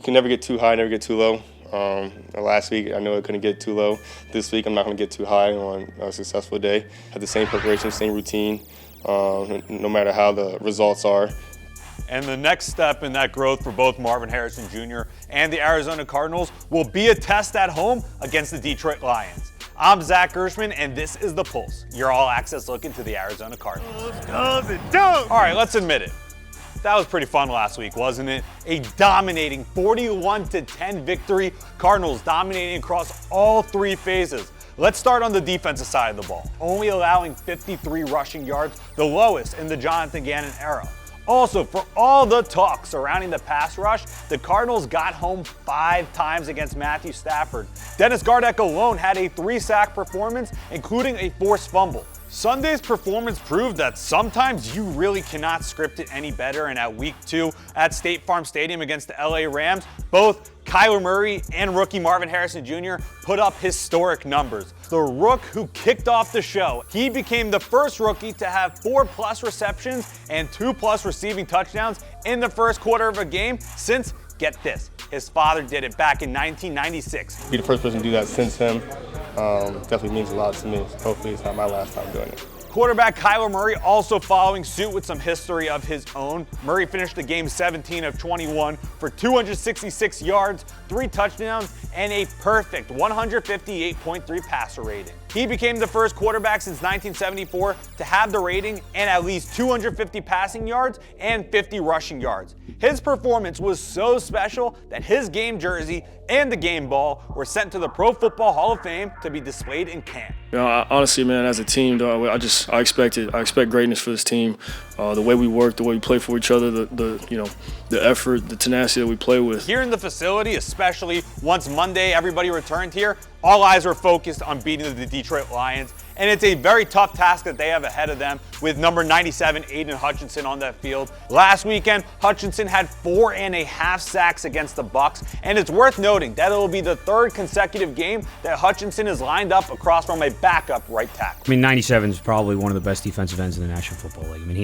can never get too high, never get too low. Last week, I know I couldn't get too low. This week, I'm not going to get too high on a successful day. Have the same preparation, same routine, no matter how the results are. And the next step in that growth for both Marvin Harrison Jr. and the Arizona Cardinals will be a test at home against the Detroit Lions. I'm Zach Gershman, and this is The Pulse, your all-access look into the Arizona Cardinals. All right, let's admit it. That was pretty fun last week, wasn't it? A dominating 41-10 victory. Cardinals dominating across all three phases. Let's start on the defensive side of the ball, only allowing 53 rushing yards, the lowest in the Jonathan Gannon era. Also, for all the talk surrounding the pass rush, the Cardinals got home 5 times against Matthew Stafford. Dennis Gardeck alone had a 3-sack performance, including a forced fumble. Sunday's performance proved that sometimes you really cannot script it any better, and at week 2 at State Farm Stadium against the LA Rams, both Kyler Murray and rookie Marvin Harrison Jr. put up historic numbers. The Rook who kicked off the show, he became the first rookie to have 4+ receptions and 2+ receiving touchdowns in the first quarter of a game since, get this, his father did it back in 1996. Be the first person to do that since him. Definitely means a lot to me. Hopefully it's not my last time doing it. Quarterback Kyler Murray also following suit with some history of his own. Murray finished the game 17 of 21 for 266 yards, 3 touchdowns, and a perfect 158.3 passer rating. He became the first quarterback since 1974 to have the rating and at least 250 passing yards and 50 rushing yards. His performance was so special that his game jersey and the game ball were sent to the Pro Football Hall of Fame to be displayed in camp. You know, honestly, man, as a team, though, I expect it. I expect greatness for this team. The way we work, the way we play for each other, the effort, the tenacity that we play with. Here in the facility, especially once Monday everybody returned here, all eyes were focused on beating the Detroit Lions, and it's a very tough task that they have ahead of them with number 97, Aiden Hutchinson, on that field. Last weekend, Hutchinson had 4.5 sacks against the Bucks, and it's worth noting that it will be the 3rd consecutive game that Hutchinson is lined up across from a backup right tackle. I mean, 97 is probably one of the best defensive ends in the National Football League. I mean,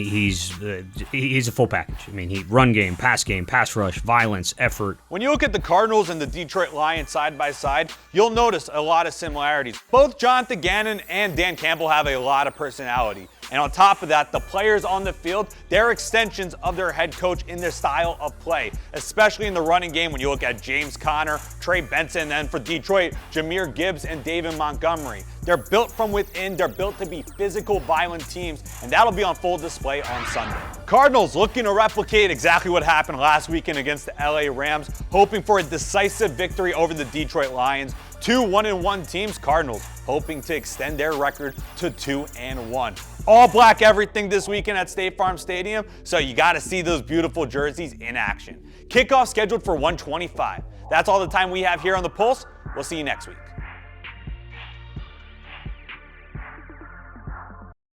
he's a full package. I mean, he run game, pass rush, violence, effort. When you look at the Cardinals and the Detroit Lions side by side, you'll notice a lot of similarities. Both Jonathan Gannon and Dan Campbell have a lot of personality. And on top of that, the players on the field, they're extensions of their head coach in their style of play, especially in the running game when you look at James Conner, Trey Benson, and then for Detroit, Jahmyr Gibbs and David Montgomery. They're built from within, they're built to be physical, violent teams, and that'll be on full display on Sunday. Cardinals looking to replicate exactly what happened last weekend against the LA Rams, hoping for a decisive victory over the Detroit Lions. 2 1-1 teams, Cardinals hoping to extend their record to 2-1. All black everything this weekend at State Farm Stadium, so you got to see those beautiful jerseys in action. Kickoff scheduled for 1:25. That's all the time we have here on The Pulse. We'll see you next week.